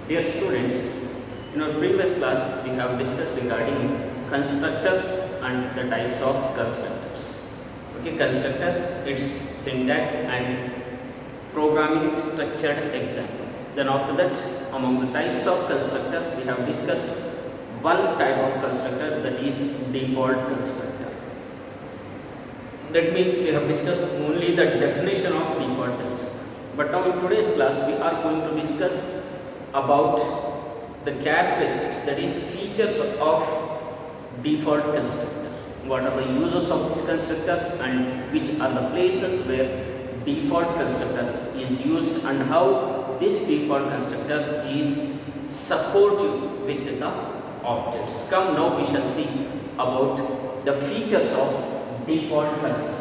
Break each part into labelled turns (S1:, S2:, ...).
S1: Dear students, in our previous class we have discussed regarding constructor and the types of constructors. Okay, constructor, its syntax and programming structured example. Then after that, among the types of constructor, we have discussed one type of constructor, that is default constructor. That means we have discussed only the definition of default constructor. But now in today's class we are going to discuss about the characteristics, that is features of default constructor. What are the uses of this constructor and which are the places where default constructor is used and how this default constructor is supportive with the objects. Come, now we shall see about the features of default constructor.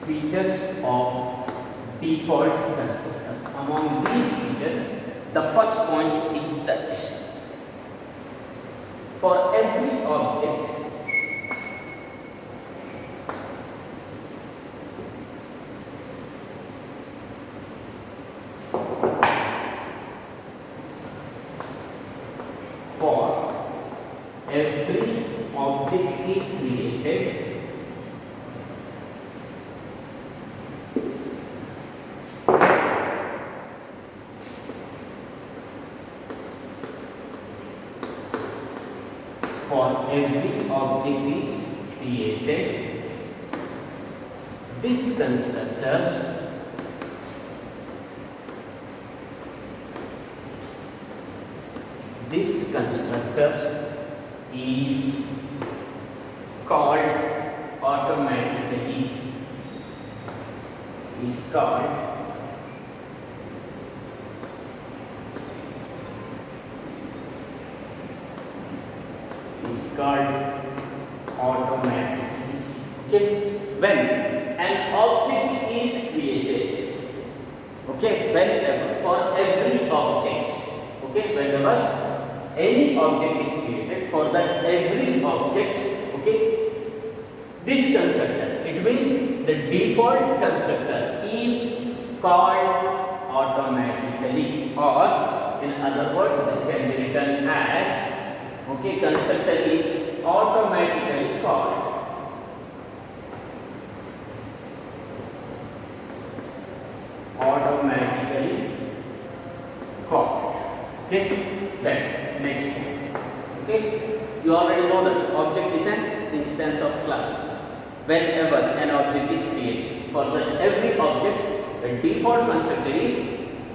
S1: Features of default constructor. Among these features, the first point is that for every object is created, this constructor is called automatically, automatically. Okay, when an object is created, okay, whenever, for every object, okay, whenever any object is created, for that every object, okay, this constructor, it means the default constructor is called automatically, or in other words, this can be written as, okay, constructor is automatically called. Okay, then next point. Okay, you already know that object is an instance of class. Whenever an object is created, for that every object, the default constructor is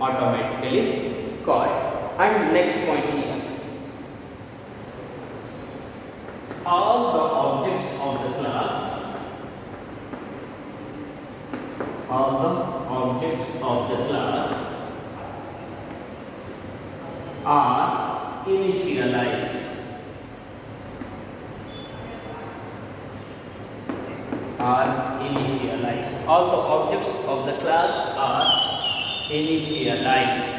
S1: automatically called. And next point here, all the objects of the class, are initialized. All the objects of the class are initialized.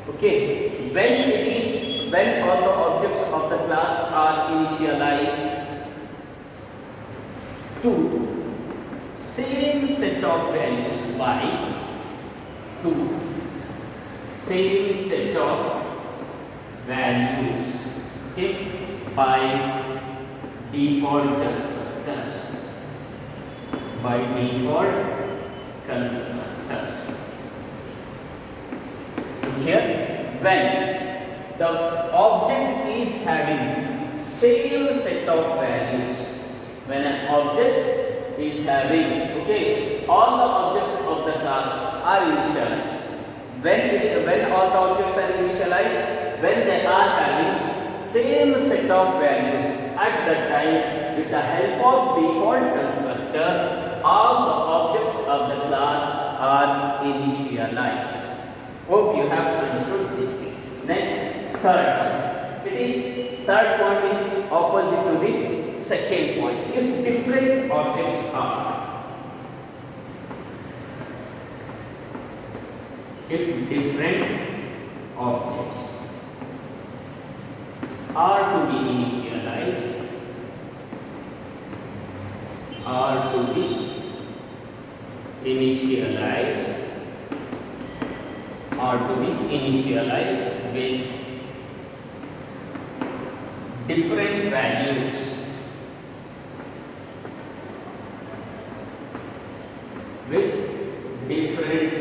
S1: Okay, when all the objects of the class are initialized to same set of values by okay, by default constructor. Here, when the object is having same set of values, when an object is having, okay, all the objects of the class are initialized. When all the objects are initialized, when they are having same set of values, at that time, with the help of default constructor, all the objects of the class are initialized. Hope you have understood this thing. Next, third point. Third point is opposite to this second point. If different objects if different objects are to be initialized with different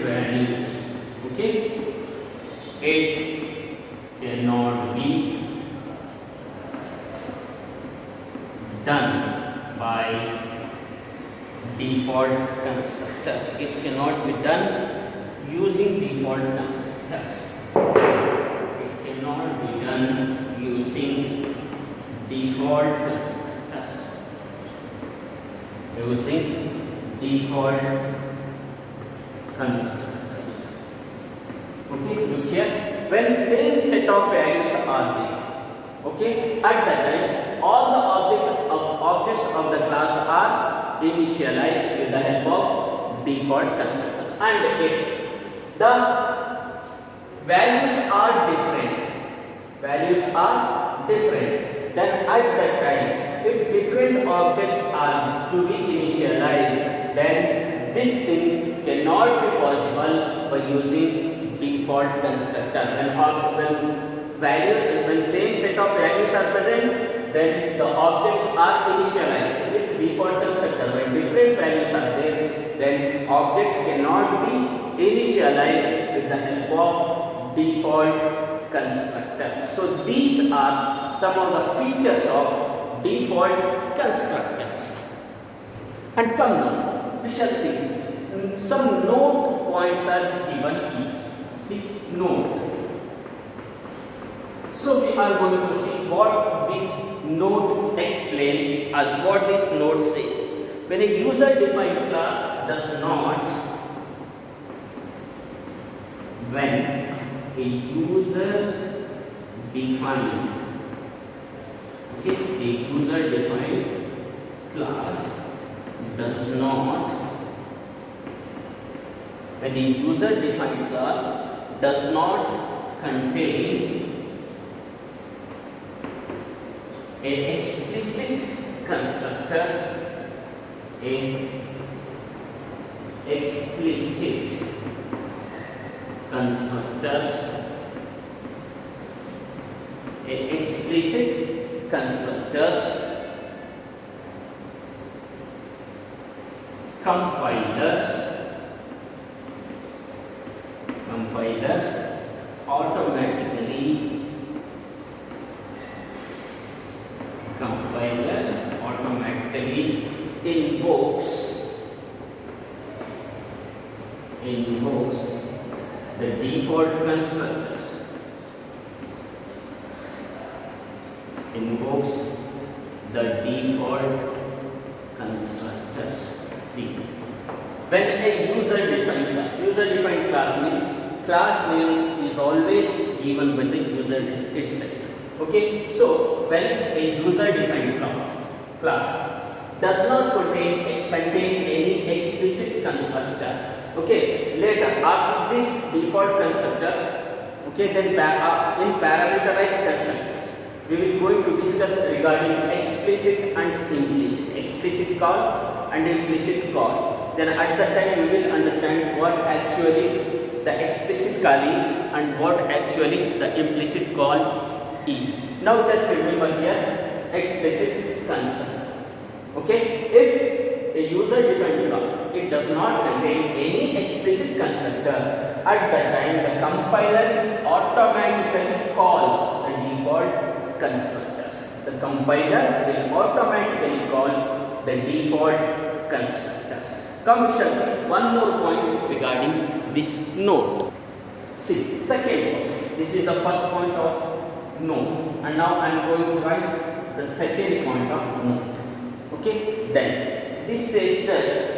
S1: values okay, it cannot be done by default constructor. It cannot be done using default constructor. It cannot be done using default constructor. Okay, look here. When same set of values are there, okay, at that time all the objects of the class are initialized with the help of default constructor. And if the values are different, then at that time, if different objects are to be initialized, then this thing cannot be possible by using default constructor. When same set of values are present, then the objects are initialized with default constructor. When different values are there, then objects cannot be initialized with the help of default constructor. So these are some of the features of default constructor. And come now, we shall see some note points are given here. See, note. So we are going to see what this note explains as, what this note says. When a user defined class does not, when a user defined class does not, when a user defined class does not contain a explicit constructor, compiler automatically invokes the default constructor. See, when a user-defined class means class name is always given by the user itself. Okay, so when a user-defined class does not contain any explicit constructor, okay, later after this default constructor, okay, then in parameterized constructor we will going to discuss regarding explicit and explicit call and implicit call. Then at that time you will understand what actually the explicit call is and what actually the implicit call is. Now just remember here explicit constructor. Okay, if a user defined class, it does not contain any explicit constructor, at that time the compiler is automatically call the default constructor. The compiler will automatically call the default constructor. Come, we shall see one more point regarding this note. See, second point. This is the first point of note, and now I am going to write the second point of note. Okay, then this says that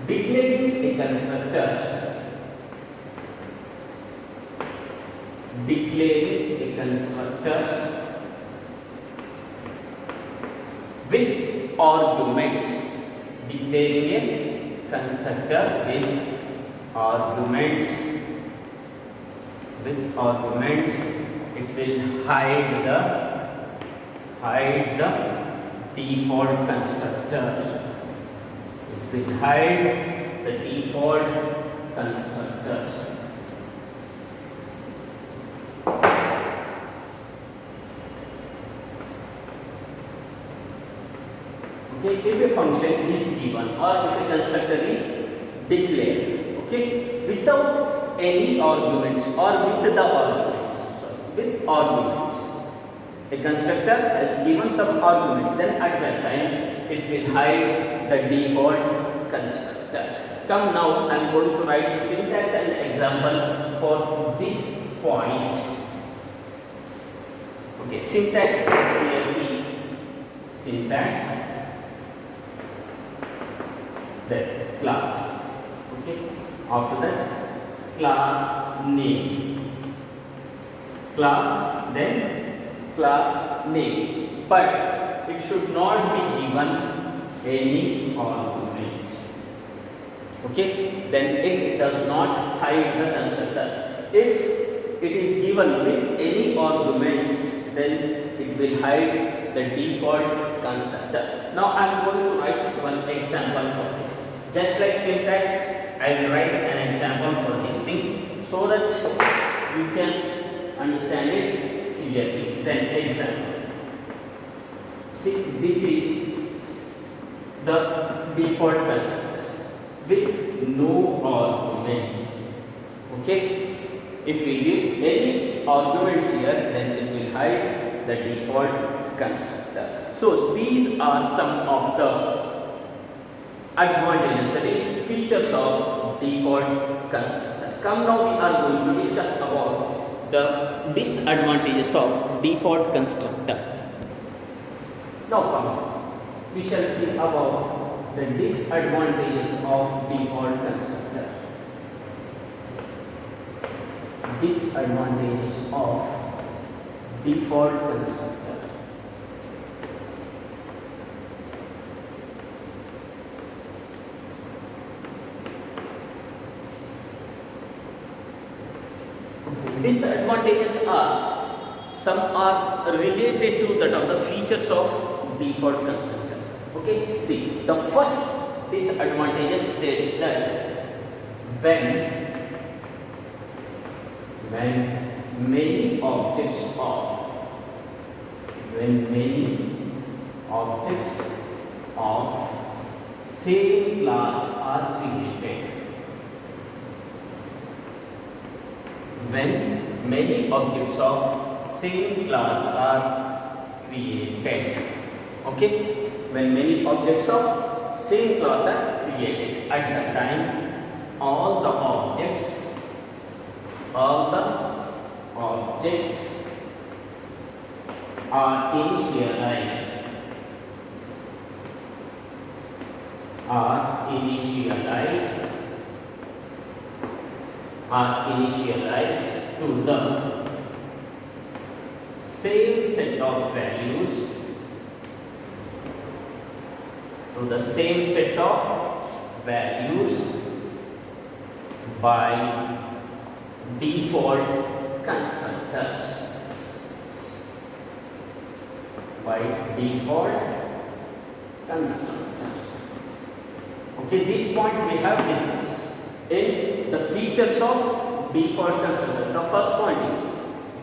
S1: declaring a constructor with arguments, declaring a constructor with arguments, with arguments it will hide the default constructor. It will hide the default constructor. Okay, if a function is given or if a constructor is declared, okay, without any arguments or with the arguments, with arguments, a constructor has given some arguments, then at that time it will hide the default constructor. Come now, I am going to write the syntax and example for this point. Okay, syntax here is syntax, then class. Okay, after that class name, class, then class name, but it should not be given any argument. Okay, then it does not hide the constructor. If it is given with any arguments, then it will hide the default constructor. Now I am going to write one example for this. Just like syntax, I will write an example for this thing so that you can understand it clearly. Then example. See, this is the default constructor with no arguments. Okay, if we give any arguments here, then it will hide the default constructor. So these are some of the advantages, that is features of default constructor. Come now, we are going to discuss about the disadvantages of default constructor. Now come, we shall see about the disadvantages of default constructor. Disadvantages of default constructor. Disadvantages are, some are related to that of the features of default constructor. Okay, see, the first disadvantage states that when many objects of same class are created. When many objects of same class are created. Okay, when many objects of same class are created, at that time all the objects are initialized to the same set of values, by default constructors. Okay, this point we have discussed in the features of default constructor. The first point is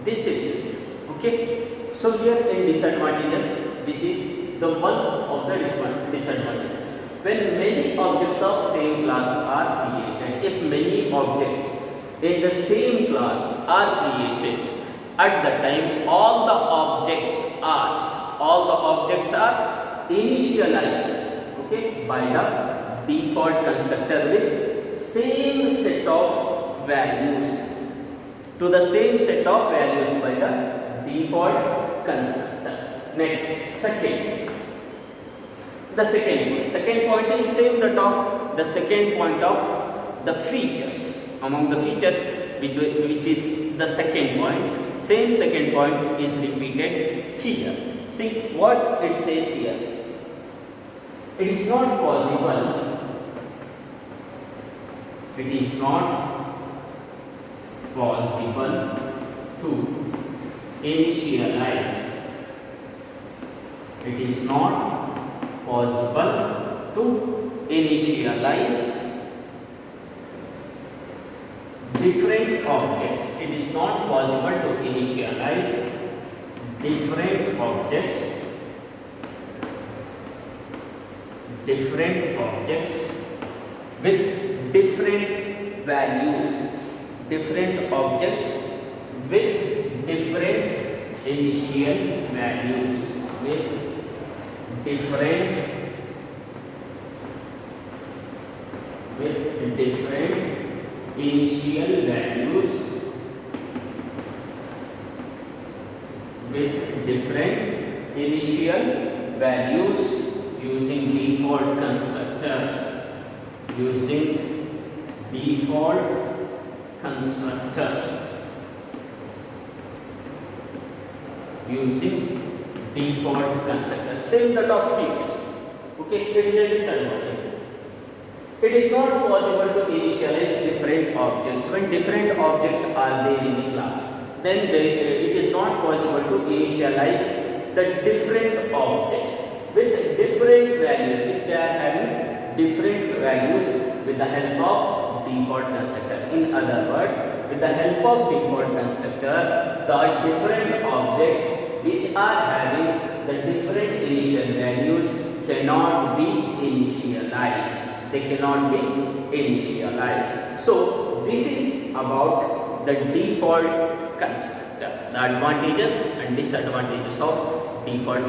S1: this is okay. So here in disadvantages, this is the one of the disadvantages. When many objects of same class are created, if many objects in the same class are created, at the time all the objects are initialized, okay, by the default constructor with same set of values, to the same set of values by the default constructor. Next, the second point is same that of the second point of the features. Among the features which is the second point, same second point is repeated here. See what it says here. It is not possible It is not possible to initialize. It is not possible to initialize different objects. It is not possible to initialize different objects with different values, different objects with different initial values, with different initial values, with different initial values using default constructor, using default constructor, same set of features. Okay, it is a disadvantage. It is not possible to initialize different objects. When different objects are there in a class, then it is not possible to initialize the different objects with different values if they are having different values with the help of default constructor. In other words, with the help of default constructor, the different objects which are having the different initial values cannot be initialized. They cannot be initialized. So this is about the default constructor, the advantages and disadvantages of default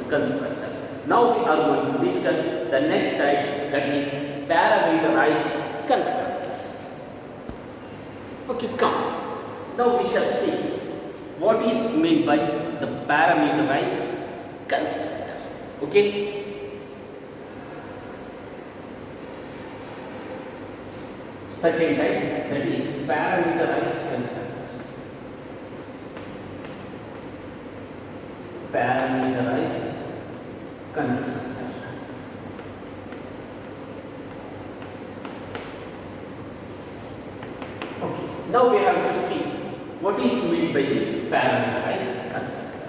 S1: constructor. Now we are going to discuss the next type, that is parameterized constructor. Okay, come. Now we shall see what is meant by the parameterized constructor. Okay. Second type, that is parameterized constructor. Parameterized constructor. Okay. Now we have to see what is meant by this parameterized constructor.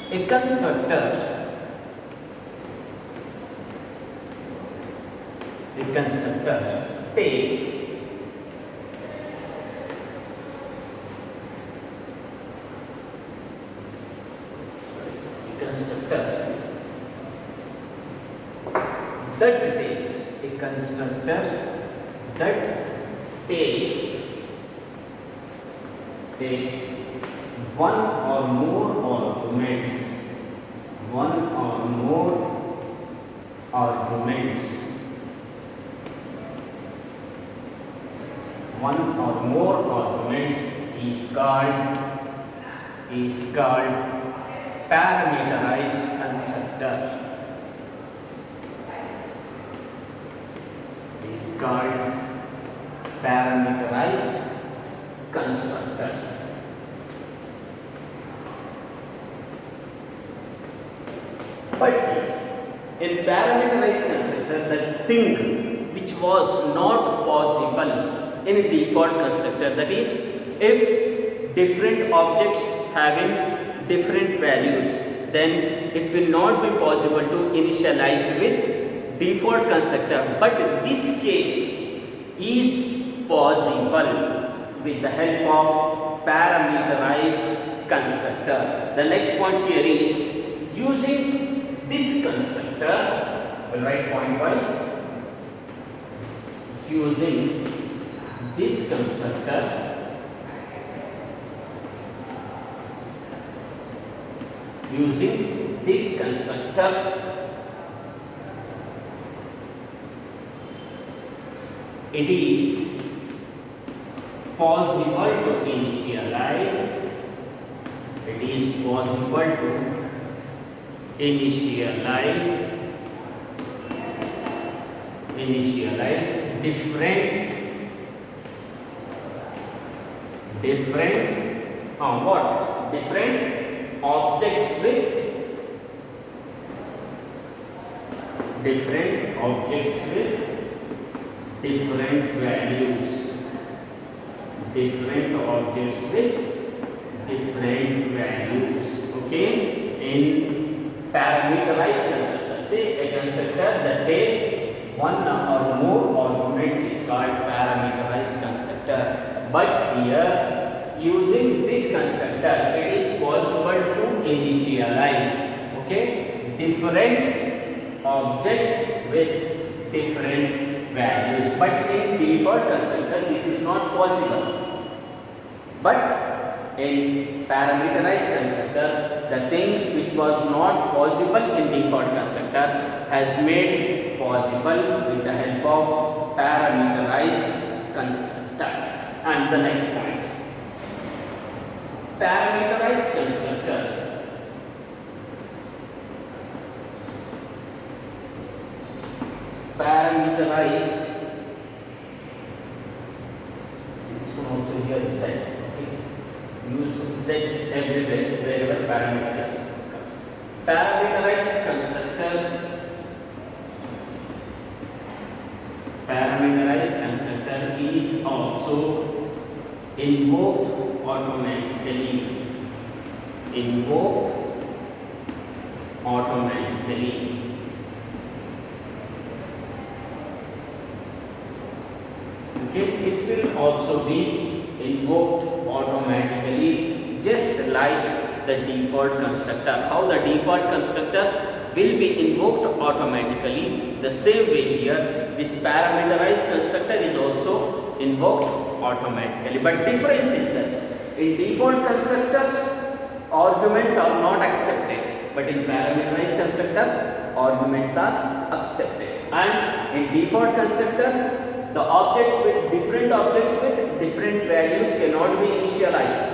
S1: A constructor takes takes one or more arguments, is called parameterized constructor. Is called parameterized constructor. But here, in parameterized constructor, the thing which was not possible in default constructor, that is, if different objects having different values, then it will not be possible to initialize with default constructor. But this case is possible with the help of parameterized constructor. The next point here is using this constructor. We'll write pointwise. Using this constructor, it is possible to initialize. It is possible to initialize different objects with different values, different objects with different values. Okay, in parameterized constructor, say a constructor that takes one or more arguments is called parameterized constructor. But here, using this constructor, it is possible to initialize, okay, different objects with different values. But in default constructor, this is not possible. But in parameterized constructor, the thing which was not possible in default constructor has made possible with the help of parameterized constructor. And the next point, parameterized constructor. Parameterized, this one also here Z. Okay. Use Z everywhere wherever parameterized comes. Parameterized constructor. Parameterized constructor is also invoked automatically. Invoked automatically. Okay, it will also be invoked automatically, just like the default constructor. How the default constructor will be invoked automatically, the same way here this parameterized constructor is also invoked automatically. But difference is that in default constructor arguments are not accepted, but in parameterized constructor arguments are accepted. And in default constructor, the objects with different values cannot be initialized.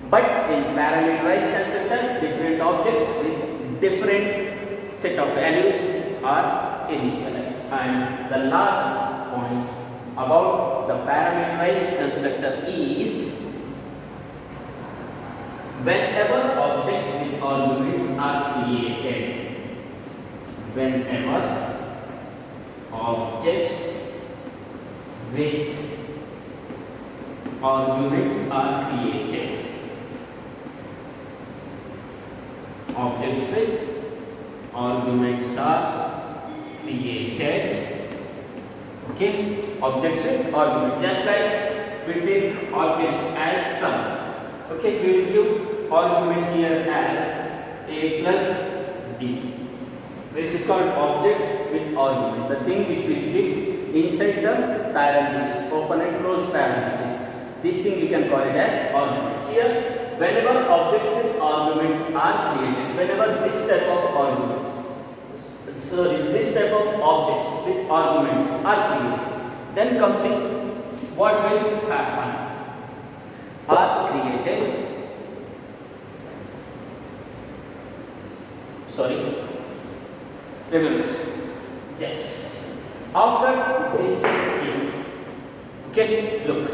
S1: But in parameterized constructor, different objects with different set of values are initialized. And the last point about the parameterized constructor is whenever objects with arguments are created, whenever objects with arguments are created, objects with arguments are created. Okay, objects with argument, just like we take objects as sum. Okay, we will give argument here as a plus b. This is called object with argument, the thing which we give inside the parenthesis, open and close parenthesis. This thing we can call it as argument. Here, whenever objects with arguments are created, whenever this type of arguments, this type of objects with arguments are created, then comes in what will happen? Are created, remember, just after this thing, okay, look,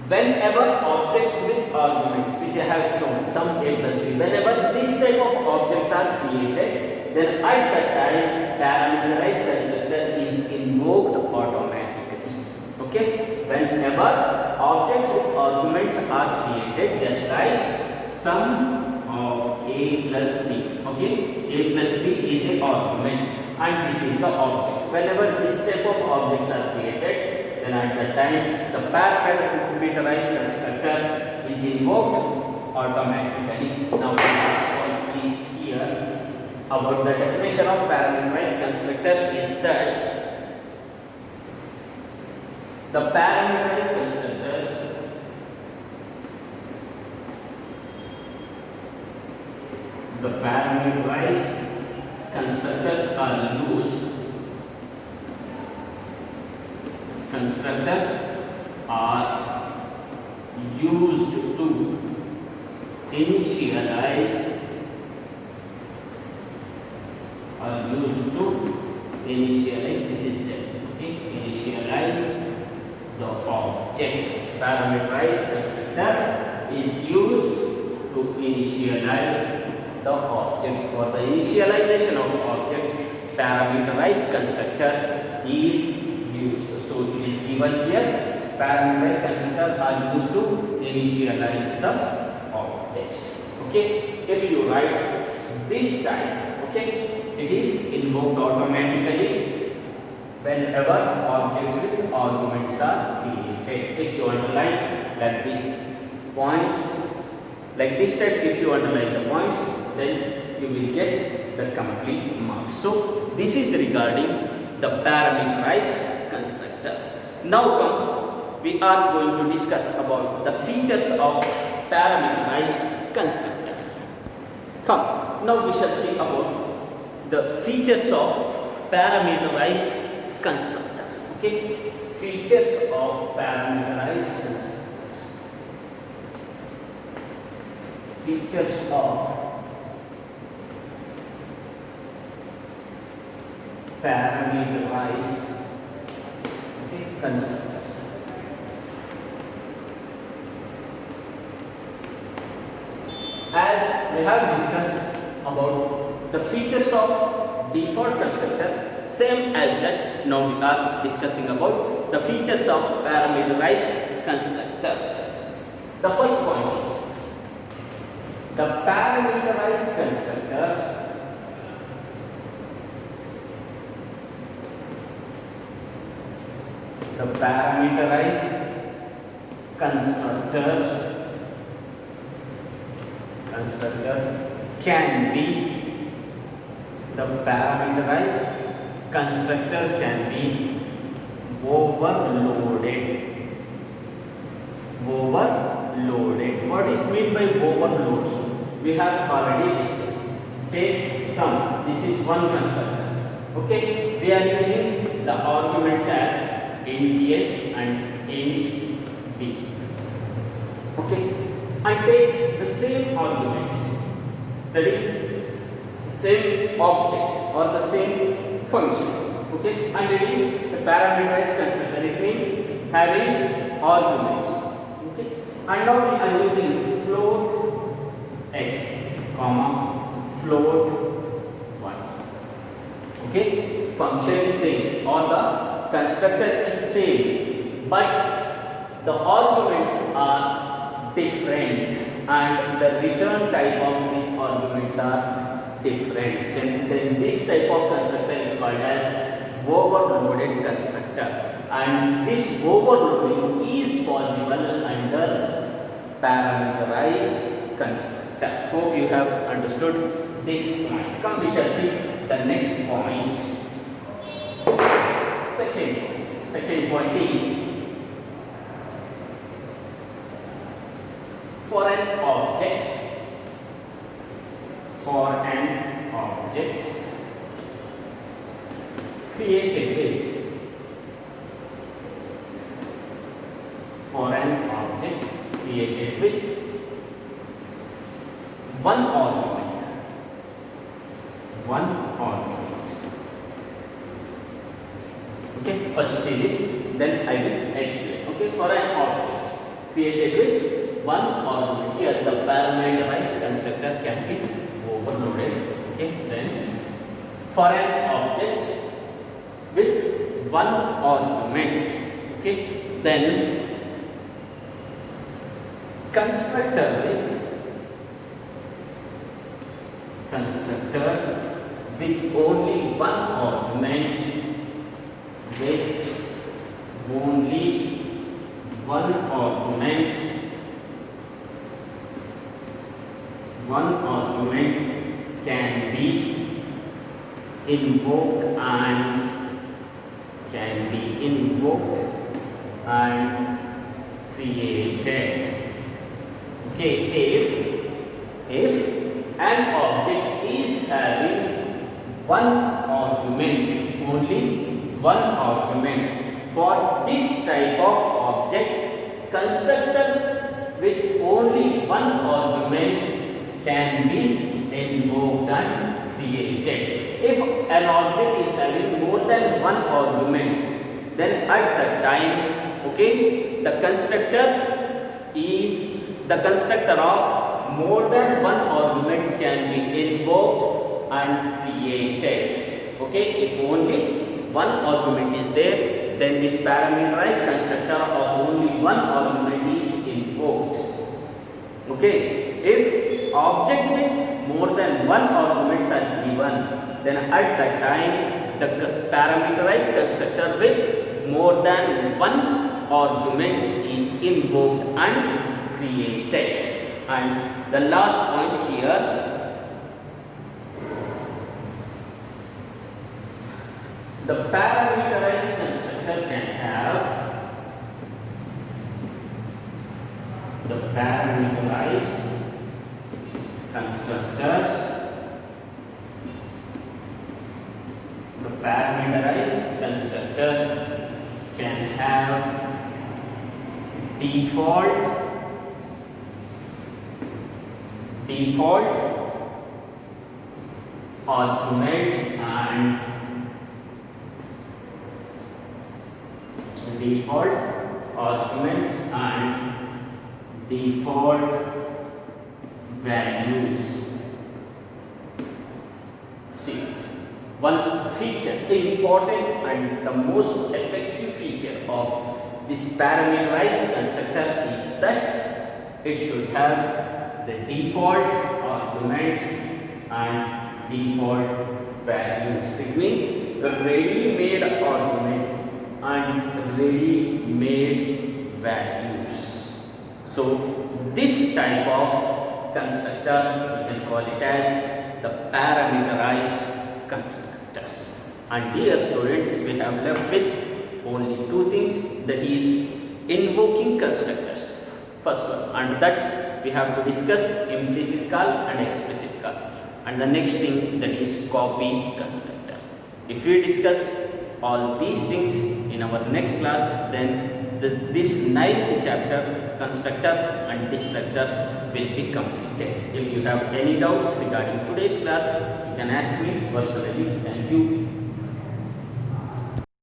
S1: whenever objects with arguments which I have shown, sum a plus b, whenever this type of objects are created, then at that time parameterized constructor is invoked automatically. Okay, whenever objects with arguments are created, just like sum of a plus b. Okay, a plus b is an argument and this is the object. Whenever this type of objects are created, then at that time the parameterized constructor is invoked automatically. Now the last point is here about the definition of parameterized constructor is that the parameterized constructors are used, to initialize this is it. Okay, initialize the objects. Parameterized constructor is used to initialize the objects. For the initialization of objects, parameterized constructor is given here. Parameterized constructor are used to initialize the objects. Okay, if you write this type, okay, it is invoked automatically whenever objects with arguments are created. If you underline like this points, like this type, if you underline the points, then you will get the complete marks. So this is regarding the parameterized constructor. Now come, we are going to discuss about the features of parameterized constructor. Come, now we shall see about the features of parameterized constructor. Okay, features of parameterized constructor. Features of parameterized constructor. As we have discussed about the features of default constructor, same as that, now we are discussing about the features of parameterized constructors. The first point is the parameterized constructor can be overloaded. What is meant by overloading? We have already discussed. Take sum. This is one constructor. Okay, we are using the arguments as int a and int b. Okay, I take the same argument, that is same object or the same function. Okay, and it is a parameterized constructor. It means having arguments. Okay, and now we are using float x, comma float y. Okay, function is same or the constructor is same, but the arguments are different and the return type of these arguments are different. So then this type of constructor is called as overloaded constructor, and this overloading is possible under parameterized constructor. Hope you have understood this point. Come, we shall see the next point. Second point is for an object created with one argument. Okay, first see this, then I will explain. Okay, for an object created with one argument, here the parameterized constructor can be overloaded. Okay, then for an object with one argument, okay, then constructor with only one argument, one argument can be invoked and created. Okay, if an object is having one argument, only one argument, for this type of object, constructor with only one argument can be invoked and created. If an object is having more than one argument, then at that time, okay, the constructor of more than one arguments can be invoked and created. Okay, if only one argument is there, then this parameterized constructor of only one argument is invoked. Okay, if object with more than one arguments are given, then at that time the parameterized constructor with more than one argument is invoked and created. And the last point here, the parameterized constructor can have the parameterized constructor. The parameterized constructor can have default arguments and default values. See, one feature, the important and the most effective feature of this parameterized constructor is that it should have the default arguments and default values. It means the ready-made arguments and ready-made values. So this type of constructor, we can call it as the parameterized constructor. And dear students, we have left with only two things, that is invoking constructors, first one, and that we have to discuss implicit call and explicit call, and the next thing, that is copy constructor. If we discuss all these things in our next class, then this 9th chapter, constructor and destructor, will be completed. If you have any doubts regarding today's class, you can ask me personally. Thank you.